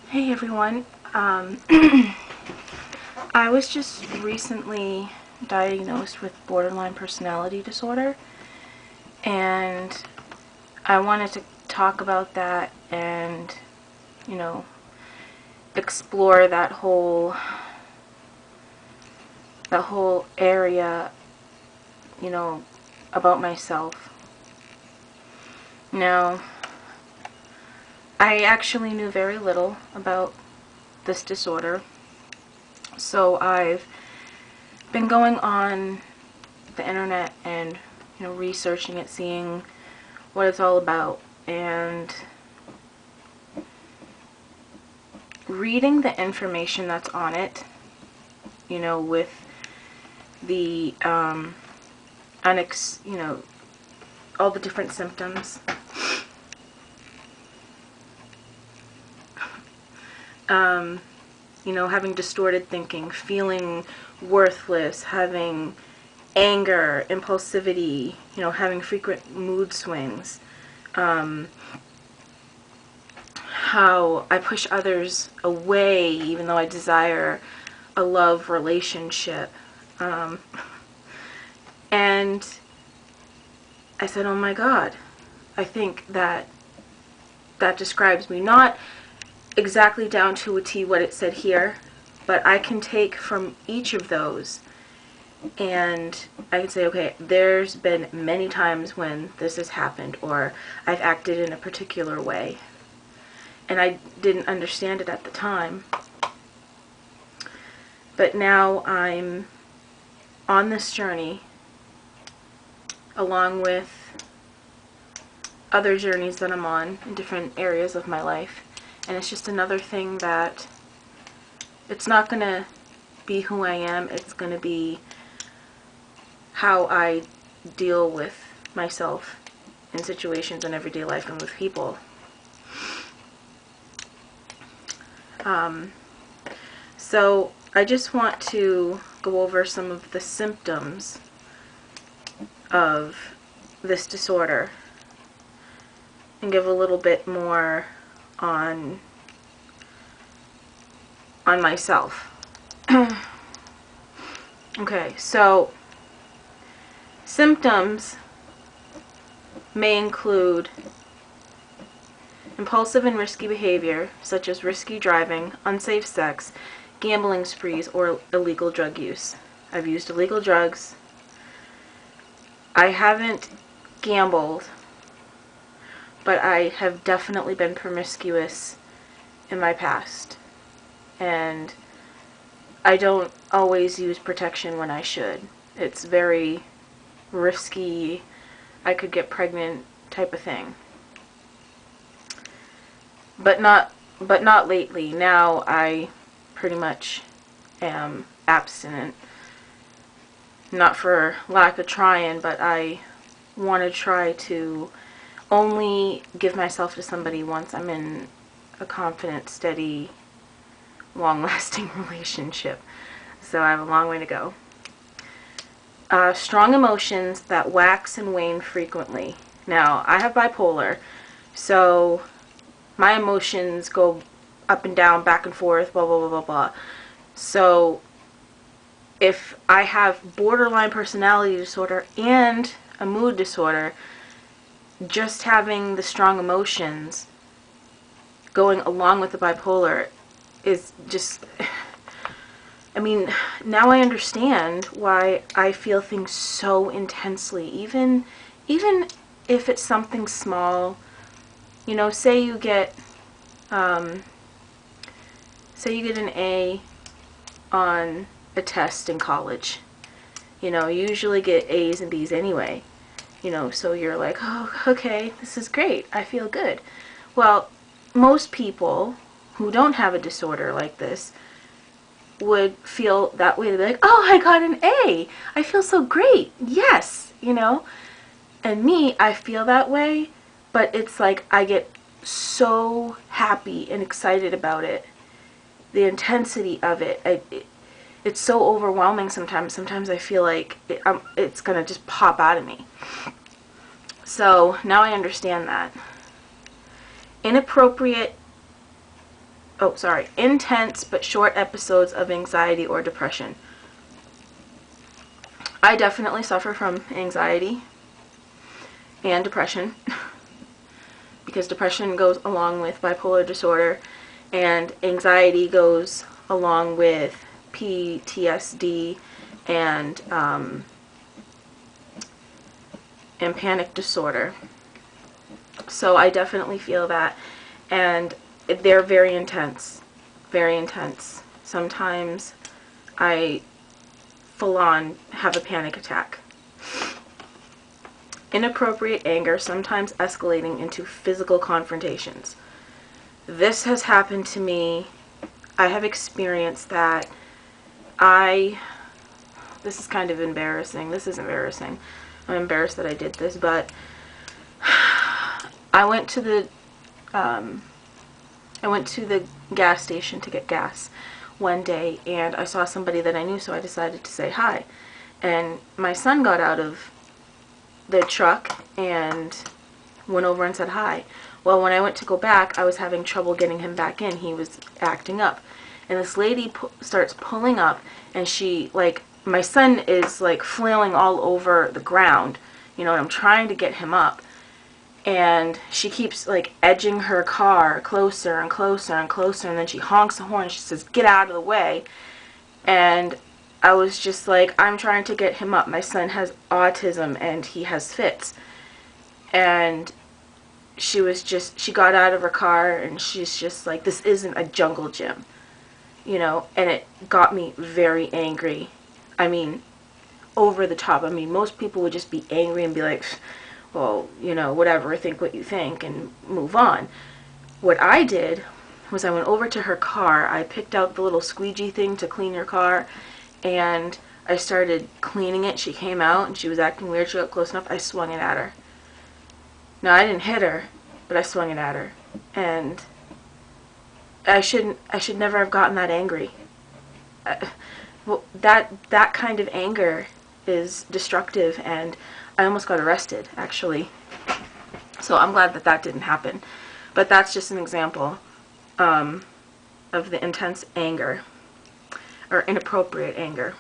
Hey everyone. I was just recently diagnosed with borderline personality disorder, and I wanted to talk about that and, you know, explore that whole area, you know, about myself. Now, I actually knew very little about this disorder, so I've been going on the internet and researching it, seeing what it's all about, and reading the information that's on it, with the all the different symptoms. Having distorted thinking, feeling worthless, having anger, impulsivity, having frequent mood swings, how I push others away even though I desire a love relationship. And I said, oh my God, I think that describes me. Not exactly down to a T what it said here, but I can take from each of those and I can say, okay, there's been many times when this has happened, or I've acted in a particular way, and I didn't understand it at the time. But now I'm on this journey along with other journeys that I'm on in different areas of my life. And it's just another thing that it's not going to be who I am. It's going to be how I deal with myself in situations in everyday life and with people. So I just want to go over some of the symptoms of this disorder and give a little bit more on myself. Okay, so symptoms may include impulsive and risky behavior, such as risky driving, unsafe sex, gambling sprees, or illegal drug use. I've used illegal drugs. I haven't gambled, but I have definitely been promiscuous in my past. And I don't always use protection when I should. It's very risky. I could get pregnant type of thing. But not lately. Now I pretty much am abstinent. Not for lack of trying, but I want to try to only give myself to somebody once I'm in a confident, steady, long-lasting relationship. So I have a long way to go. Strong emotions that wax and wane frequently. Now, I have bipolar, so my emotions go up and down, back and forth, blah, blah, blah, blah, blah. So if I have borderline personality disorder and a mood disorder, just having the strong emotions going along with the bipolar is just, I mean, now I understand why I feel things so intensely, even if it's something small. Say you get an A on a test in college. You usually get A's and B's anyway. So you're like, oh, okay, this is great. I feel good. Well, most people who don't have a disorder like this would feel that way. They'd be like, oh, I got an A. I feel so great. Yes, And me, I feel that way, but it's like I get so happy and excited about it. The intensity of it, it's so overwhelming sometimes. Sometimes I feel like it's going to just pop out of me. So now I understand that. Inappropriate intense but short episodes of anxiety or depression. I definitely suffer from anxiety and depression because depression goes along with bipolar disorder and anxiety goes along with PTSD and panic disorder. So I definitely feel that, and they're very intense, very intense. Sometimes I full on have a panic attack. Inappropriate anger, sometimes escalating into physical confrontations. This has happened to me. I have experienced that. This is kind of embarrassing. This is embarrassing. I'm embarrassed that I did this, but I went to the gas station to get gas one day, and I saw somebody that I knew, so I decided to say hi. And my son got out of the truck and went over and said hi. Well, when I went to go back, I was having trouble getting him back in. He was acting up. And this lady starts pulling up, and she, like, my son is, like, flailing all over the ground, you know, and I'm trying to get him up. And she keeps, like, edging her car closer and closer and closer, and then she honks the horn and she says, "Get out of the way." And I was just like, I'm trying to get him up. My son has autism and he has fits. And she got out of her car and she's just like, "This isn't a jungle gym." You know, and it got me very angry. I mean, over the top. I mean, most people would just be angry and be like, "Well, you know, whatever, think what you think," and move on. What I did was I went over to her car, I picked out the little squeegee thing to clean your car, and I started cleaning it. She came out and she was acting weird. She got close enough. I swung it at her. Now, I didn't hit her, but I swung it at her. And I should never have gotten that angry. Well, that kind of anger is destructive, and I almost got arrested, actually. So I'm glad that that didn't happen. But that's just an example of the intense anger, or inappropriate anger.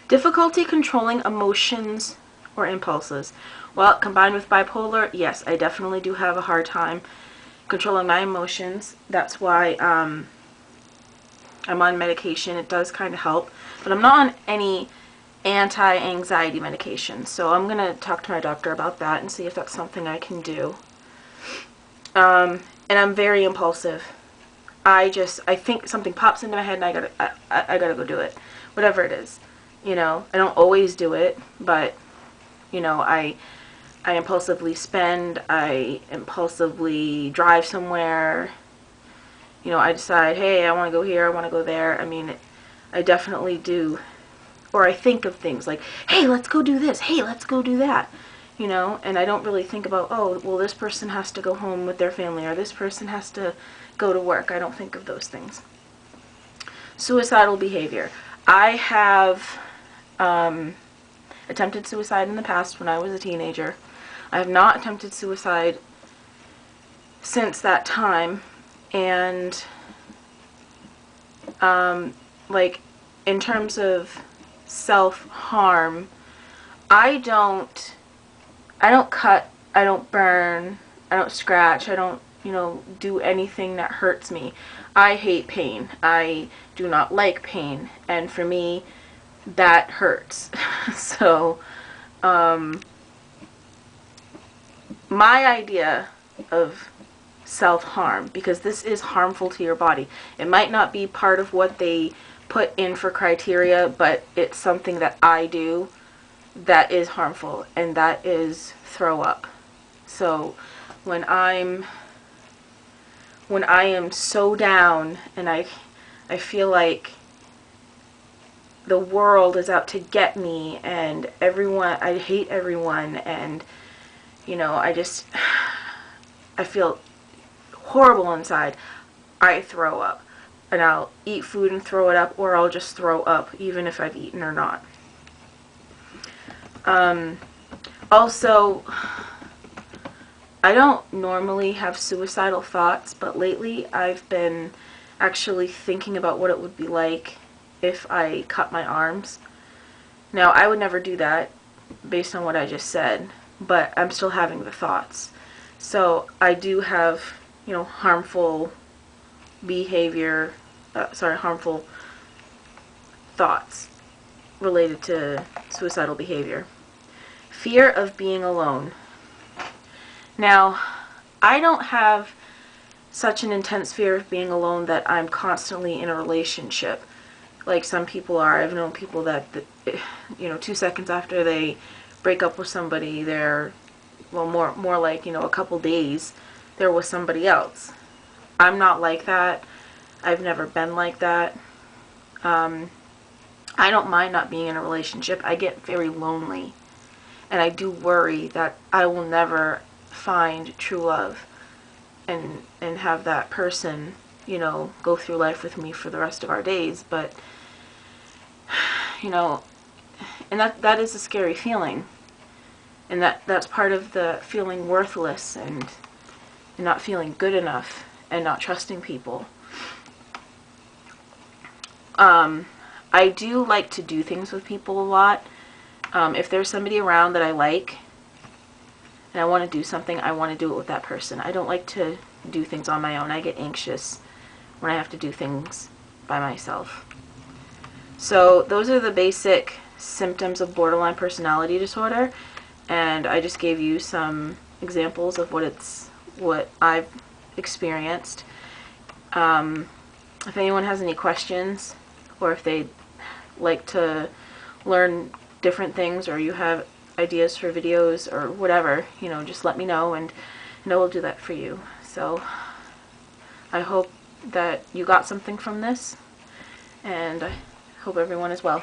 Difficulty controlling emotions or impulses. Well, combined with bipolar, yes, I definitely do have a hard time controlling my emotions. That's why I'm on medication. It does kind of help. But I'm not on any anti-anxiety medication. So I'm going to talk to my doctor about that and see if that's something I can do. And I'm very impulsive. I think something pops into my head and I gotta go do it. Whatever it is. You know, I don't always do it, but, you know, I impulsively spend, I impulsively drive somewhere. You know, I decide, hey, I want to go here, I want to go there. I mean, I definitely do. Or I think of things like, hey, let's go do this. Hey, let's go do that. You know, and I don't really think about, oh, well, this person has to go home with their family, or this person has to go to work. I don't think of those things. Suicidal behavior. I have attempted suicide in the past when I was a teenager. I have not attempted suicide since that time. And, like, in terms of self-harm, I don't cut, I don't burn, I don't scratch, I don't, you know, do anything that hurts me. I hate pain. I do not like pain. And for me, that hurts. So, my idea of self-harm, because this is harmful to your body. It might not be part of what they put in for criteria, but it's something that I do that is harmful, and that is throw up. So when I am so down and I feel like the world is out to get me and everyone, I hate everyone, and you know, I feel horrible inside, I throw up. And I'll eat food and throw it up, or I'll just throw up even if I've eaten or not. Also, I don't normally have suicidal thoughts, but lately I've been actually thinking about what it would be like if I cut my arms. Now, I would never do that based on what I just said, but I'm still having the thoughts. So I do have, harmful behavior, harmful thoughts related to suicidal behavior. Fear of being alone. Now, I don't have such an intense fear of being alone that I'm constantly in a relationship like some people are. I've known people that 2 seconds after they break up with somebody, they're, well, more like, a couple days, they're with somebody else. I'm not like that. I've never been like that. I don't mind not being in a relationship. I get very lonely. And I do worry that I will never find true love and have that person, go through life with me for the rest of our days. But, and that is a scary feeling. And that's part of the feeling worthless and not feeling good enough and not trusting people. I do like to do things with people a lot. If there's somebody around that I like and I want to do something, I want to do it with that person. I don't like to do things on my own. I get anxious when I have to do things by myself. So those are the basic symptoms of borderline personality disorder, and I just gave you some examples of what I've experienced. If anyone has any questions, or if they'd like to learn different things, or you have ideas for videos or whatever, just let me know, and I will do that for you. So I hope that you got something from this, and I hope everyone is well.